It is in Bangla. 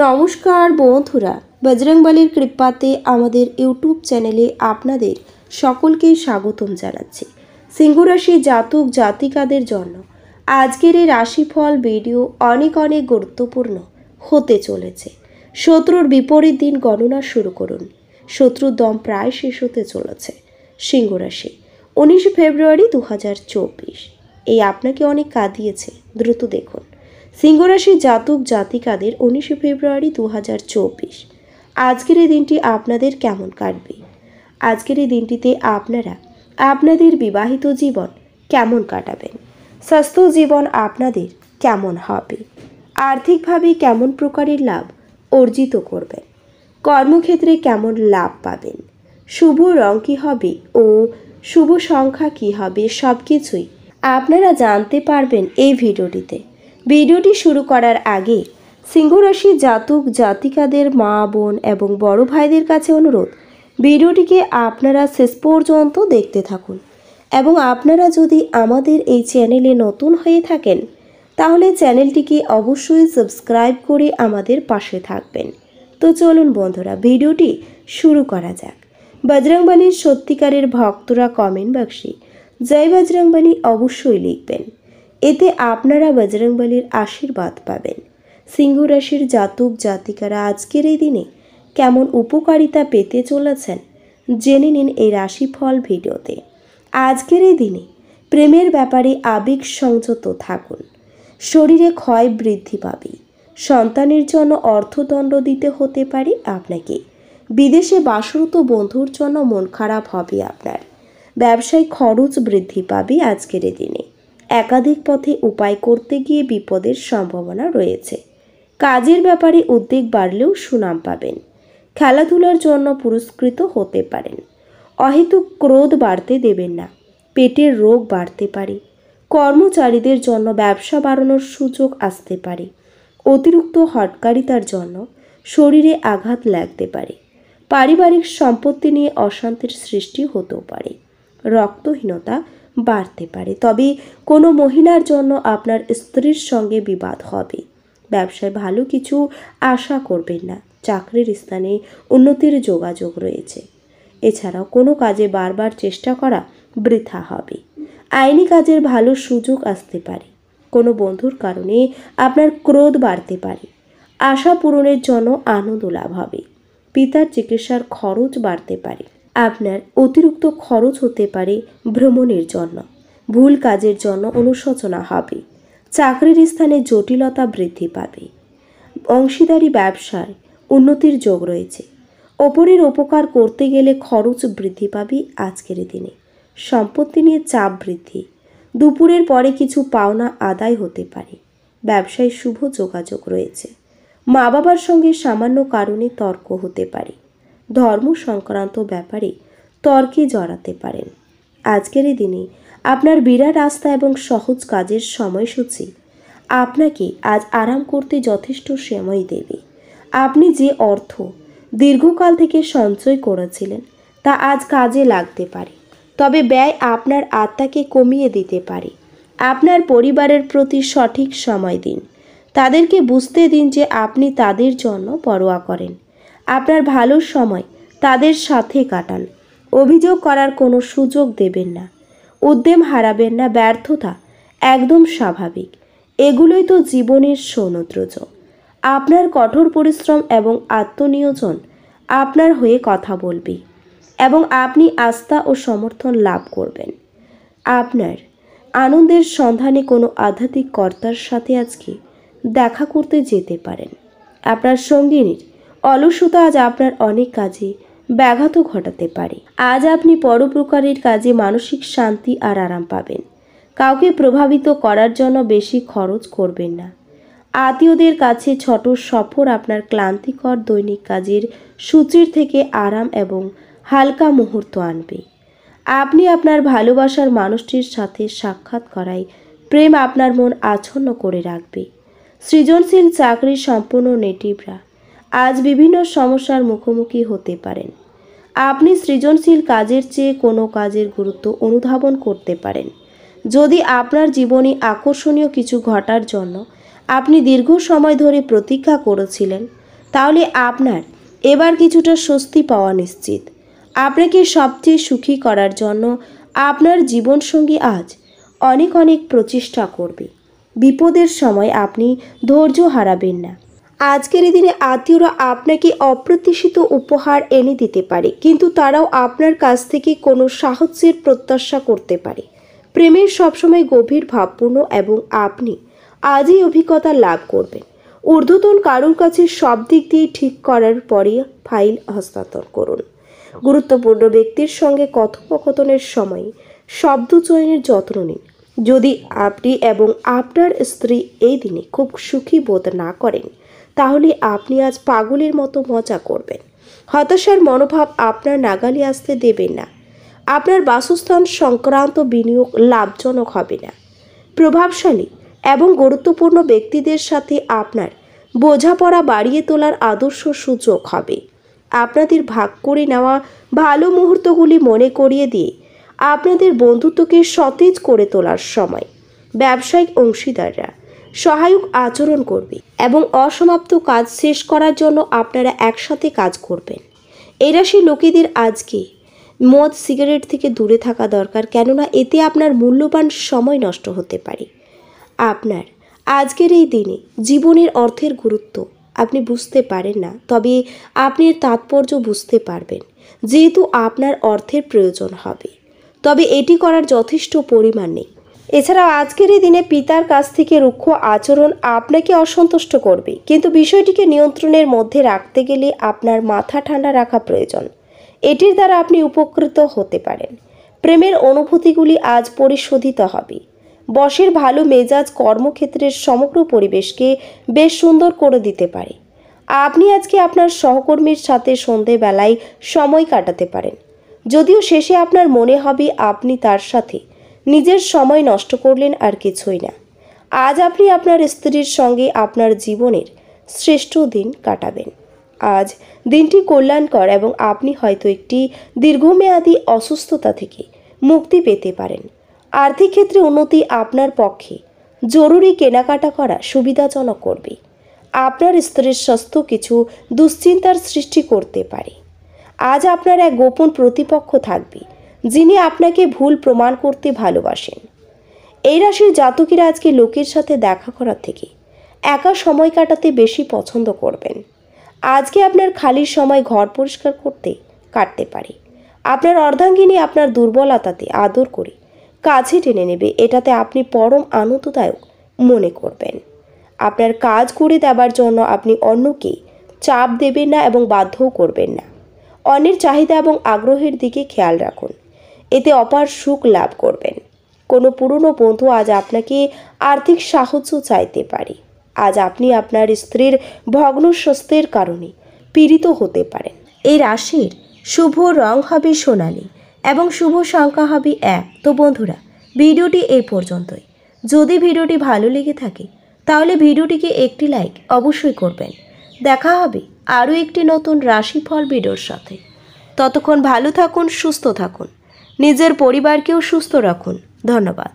নমস্কার বন্ধুরা, বজরংবলীর কৃপাতে আমাদের ইউটিউব চ্যানেলে আপনাদের সকলকে স্বাগতম জানাচ্ছি। সিংহ রাশি জাতক জাতিকাদের জন্য আজকের এই রাশিফল ভিডিও অনেক গুরুত্বপূর্ণ হতে চলেছে। শত্রুর বিপরীত দিন গণনা শুরু করুন। শত্রুর দম প্রায় শেষ হতে চলেছে। সিংহ রাশি 19 ফেব্রুয়ারি 2024 এই আপনাকে অনেক কাঁদিয়েছে, দ্রুত দেখুন। সিংহ রাশির জাতক জাতিকাদের 19 ফেব্রুয়ারি 2024 আজকের এই দিনটি আপনাদের কেমন কাটবে? আজকের এই দিনটিতে আপনারা আপনাদের বিবাহিত জীবন কেমন কাটাবেন? স্বাস্থ্য জীবন আপনাদের কেমন হবে? আর্থিকভাবে কেমন প্রকারের লাভ অর্জিত করবেন? কর্মক্ষেত্রে কেমন লাভ পাবেন? শুভ রং কী হবে ও শুভ সংখ্যা কী হবে, সব কিছুই আপনারা জানতে পারবেন এই ভিডিওটিতে। ভিডিওটি শুরু করার আগে সিংহ রাশি জাতক জাতিকাদের মা বোন এবং বড় ভাইদের কাছে অনুরোধ, ভিডিওটিকে আপনারা শেষ পর্যন্ত দেখতে থাকুন এবং আপনারা যদি আমাদের এই চ্যানেলে নতুন হয়ে থাকেন তাহলে চ্যানেলটিকে অবশ্যই সাবস্ক্রাইব করে আমাদের পাশে থাকবেন। তো চলুন বন্ধুরা, ভিডিওটি শুরু করা যাক। বজরংবলীর সত্যিকারের ভক্তরা কমেন্ট বক্সে জয় বজরংবলী অবশ্যই লিখবেন, এতে আপনারা বজরংবলীর আশীর্বাদ পাবেন। সিংহ রাশির জাতক জাতিকারা আজকের এই দিনে কেমন উপকারিতা পেতে চলেছেন জেনে নিন এই রাশিফল ভিডিওতে। আজকের এই দিনে প্রেমের ব্যাপারে আবেগ সংযত থাকুন। শরীরে ক্ষয় বৃদ্ধি পাবে। সন্তানের জন্য অর্থদণ্ড দিতে হতে পারে আপনাকে। বিদেশে বাসরত বন্ধুর জন্য মন খারাপ হবে আপনার। ব্যবসায় খরচ বৃদ্ধি পাবে আজকের এই দিনে। একাধিক পথে উপায় করতে গিয়ে বিপদের সম্ভাবনা রয়েছে। কাজের ব্যাপারে উদ্বেগ বাড়লেও সুনাম পাবেন। খেলাধুলার জন্য পুরস্কৃত হতে পারেন। অহেতুক ক্রোধ বাড়তে দেবেন না, পেটের রোগ বাড়তে পারে। কর্মচারীদের জন্য ব্যবসা বাড়ানোর সুযোগ আসতে পারে। অতিরিক্ত হটকারিতার জন্য শরীরে আঘাত লাগতে পারে। পারিবারিক সম্পত্তি নিয়ে অশান্তির সৃষ্টি হতেও পারে। রক্তহীনতা বাড়তে পারে, তবে কোনো মহিলার জন্য আপনার স্ত্রীর সঙ্গে বিবাদ হবে। ব্যবসায় ভালো কিছু আশা করবেন না। চাকরির স্থানে উন্নতির যোগাযোগ রয়েছে। এছাড়াও কোনো কাজে বারবার চেষ্টা করা বৃথা হবে। আইনি কাজের ভালো সুযোগ আসতে পারে। কোনো বন্ধুর কারণে আপনার ক্রোধ বাড়তে পারে। আশা পূরণের জন্য আনন্দ লাভ হবে। পিতার চিকিৎসার খরচ বাড়তে পারে। আপনার অতিরিক্ত খরচ হতে পারে ভ্রমণের জন্য। ভুল কাজের জন্য অনুশোচনা হবে। চাকরির স্থানে জটিলতা বৃদ্ধি পাবে। অংশীদারি ব্যবসায় উন্নতির যোগ রয়েছে। অপরের উপকার করতে গেলে খরচ বৃদ্ধি পাবে আজকের দিনে। সম্পত্তি নিয়ে চাপ বৃদ্ধি। দুপুরের পরে কিছু পাওনা আদায় হতে পারে। ব্যবসায় শুভ যোগাযোগ রয়েছে। মা বাবার সঙ্গে সামান্য কারণে তর্ক হতে পারে। ধর্ম সংক্রান্ত ব্যাপারে তর্কে জড়াতে পারেন। আজকের এই দিনে আপনার বিরাট আস্থা এবং সহজ কাজের সময়সূচি আপনাকে আজ আরাম করতে যথেষ্ট সময় দেবে। আপনি যে অর্থ দীর্ঘকাল থেকে সঞ্চয় করেছিলেন তা আজ কাজে লাগতে পারে, তবে ব্যয় আপনার আত্মাকে কমিয়ে দিতে পারে। আপনার পরিবারের প্রতি সঠিক সময় দিন। তাদেরকে বুঝতে দিন যে আপনি তাদের জন্য পরোয়া করেন। আপনার ভালো সময় তাদের সাথে কাটান। অভিযোগ করার কোনো সুযোগ দেবেন না। উদ্যম হারাবেন না। ব্যর্থতা একদম স্বাভাবিক। এগুলোই তো জীবনের সৌন্দর্য। আপনার কঠোর পরিশ্রম এবং আত্মনিয়োজন আপনার হয়ে কথা বলবে এবং আপনি আস্থা ও সমর্থন লাভ করবেন। আপনার আনন্দের সন্ধানে কোনো আধ্যাত্মিক কর্তার সাথে আজকে দেখা করতে যেতে পারেন। আপনার সঙ্গিনীর অলসতা আজ আপনার অনেক কাজে ব্যাঘাত ঘটাতে পারে। আজ আপনি পরোপকারের কাজে মানসিক শান্তি আর আরাম পাবেন। কাউকে প্রভাবিত করার জন্য বেশি খরচ করবেন না। আত্মীয়দের কাছে ছোট সফর আপনার ক্লান্তিকর দৈনিক কাজের সূচির থেকে আরাম এবং হালকা মুহূর্ত আনবে। আপনি আপনার ভালোবাসার মানুষটির সাথে সাক্ষাৎ করায় প্রেম আপনার মন আচ্ছন্ন করে রাখবে। সৃজনশীল চাকরি সম্পন্ন নেটিভরা আজ বিভিন্ন সমস্যার মুখোমুখি হতে পারেন। আপনি সৃজনশীল কাজের চেয়ে কোনো কাজের গুরুত্ব অনুধাবন করতে পারেন। যদি আপনার জীবনে আকর্ষণীয় কিছু ঘটার জন্য আপনি দীর্ঘ সময় ধরে প্রতীক্ষা করেছিলেন তাহলে আপনার এবার কিছুটা স্বস্তি পাওয়া নিশ্চিত। আপনাকে সবচেয়ে সুখী করার জন্য আপনার জীবনসঙ্গী আজ অনেক অনেক প্রচেষ্টা করবে। বিপদের সময় আপনি ধৈর্য হারাবেন না। আজকের এই দিনে আত্মীয়রা আপনাকে অপ্রত্যাশিত উপহার এনে দিতে পারে, কিন্তু তারাও আপনার কাছ থেকে কোনো সাহায্যের প্রত্যাশা করতে পারে। প্রেমের সবসময় গভীর ভাবপূর্ণ এবং আপনি আজই অভিজ্ঞতা লাভ করবেন। ঊর্ধ্বতন কারোর কাছে সব দিক দিয়ে ঠিক করার পরে ফাইল হস্তান্তর করুন। গুরুত্বপূর্ণ ব্যক্তির সঙ্গে কথোপকথনের সময় শব্দ চয়নের যত্ন নিন। যদি আপনি এবং আপনার স্ত্রী এই দিনে খুব সুখী বোধ না করেন, তাহলে আপনি আজ পাগলের মতো মজা করবেন। হতাশার মনোভাব আপনার নাগালে আসতে দেবেন না। আপনার বাসস্থান সংক্রান্ত বিনিয়োগ লাভজনক হবে না। প্রভাবশালী এবং গুরুত্বপূর্ণ ব্যক্তিদের সাথে আপনার বোঝাপড়া বাড়িয়ে তোলার আদর্শ সুযোগ হবে। আপনাদের ভাগ করে নেওয়া ভালো মুহূর্তগুলি মনে করিয়ে দিয়ে আপনাদের বন্ধুত্বকে সতেজ করে তোলার সময়। ব্যবসায়িক অংশীদাররা সহায়ক আচরণ করবে এবং অসমাপ্ত কাজ শেষ করার জন্য আপনারা একসাথে কাজ করবেন। এই রাশির লোকেদের আজকে মদ সিগারেট থেকে দূরে থাকা দরকার, কেননা এতে আপনার মূল্যবান সময় নষ্ট হতে পারে। আপনার আজকের এই দিনে জীবনের অর্থের গুরুত্ব আপনি বুঝতে পারেন না, তবে আপনি এর তাৎপর্য বুঝতে পারবেন যেহেতু আপনার অর্থের প্রয়োজন হবে, তবে এটি করার যথেষ্ট পরিমাণ নেই। এছাড়াও আজকের এই দিনে পিতার কাছ থেকে রুক্ষ আচরণ আপনাকে অসন্তুষ্ট করবে, কিন্তু বিষয়টিকে নিয়ন্ত্রণের মধ্যে রাখতে গেলে আপনার মাথা ঠান্ডা রাখা প্রয়োজন। এটির দ্বারা আপনি উপকৃত হতে পারেন। প্রেমের অনুভূতিগুলি আজ পরিশোধিত হবে। বসের ভালো মেজাজ কর্মক্ষেত্রের সমগ্র পরিবেশকে বেশ সুন্দর করে দিতে পারে। আপনি আজকে আপনার সহকর্মীর সাথে সন্ধেবেলায় সময় কাটাতে পারেন, যদিও শেষে আপনার মনে হবে আপনি তার সাথে নিজের সময় নষ্ট করলেন আর কিছুই না। আজ আপনি আপনার স্ত্রীর সঙ্গে আপনার জীবনের শ্রেষ্ঠ দিন কাটাবেন। আজ দিনটি কল্যাণকর এবং আপনি হয়তো একটি দীর্ঘমেয়াদী অসুস্থতা থেকে মুক্তি পেতে পারেন। আর্থিক ক্ষেত্রে উন্নতি আপনার পক্ষে জরুরি কেনাকাটা করা সুবিধাজনক করবে। আপনার স্ত্রীর স্বাস্থ্য কিছু দুশ্চিন্তার সৃষ্টি করতে পারে। আজ আপনার এক গোপন প্রতিপক্ষ থাকবে, যিনি আপনাকে ভুল প্রমাণ করতে ভালোবাসেন। এই রাশির জাতকেরা আজকে লোকের সাথে দেখা করার থেকে একা সময় কাটাতে বেশি পছন্দ করবেন। আজকে আপনার খালি সময় ঘর পরিষ্কার করতে কাটতে পারে। আপনার অর্ধাঙ্গিনী আপনার দুর্বলতাতে আদর করে কাছে টেনে নেবে, এটাতে আপনি পরম আনন্দদায়ক মনে করবেন। আপনার কাজ করে দেওয়ার জন্য আপনি অন্যকে চাপ দেবেন না এবং বাধ্যও করবেন না। অন্যের চাহিদা এবং আগ্রহের দিকে খেয়াল রাখুন, এতে অপার সুখ লাভ করবেন। কোনো পুরনো বন্ধু আজ আপনাকে আর্থিক সাহায্য চাইতে পারে। আজ আপনি আপনার স্ত্রীর ভগ্ন স্বাস্থ্যের কারণে পীড়িত হতে পারেন। এই রাশির শুভ রং হবে সোনালি এবং শুভ সংখ্যা হবে 1। তো বন্ধুরা, ভিডিওটি এই পর্যন্তই। যদি ভিডিওটি ভালো লেগে থাকে তাহলে ভিডিওটিকে একটি লাইক অবশ্যই করবেন। দেখা হবে আরও একটি নতুন রাশিফল ভিডিওর সাথে। ততক্ষণ ভালো থাকুন, সুস্থ থাকুন, নিজের পরিবারকেও সুস্থ রাখুন। ধন্যবাদ।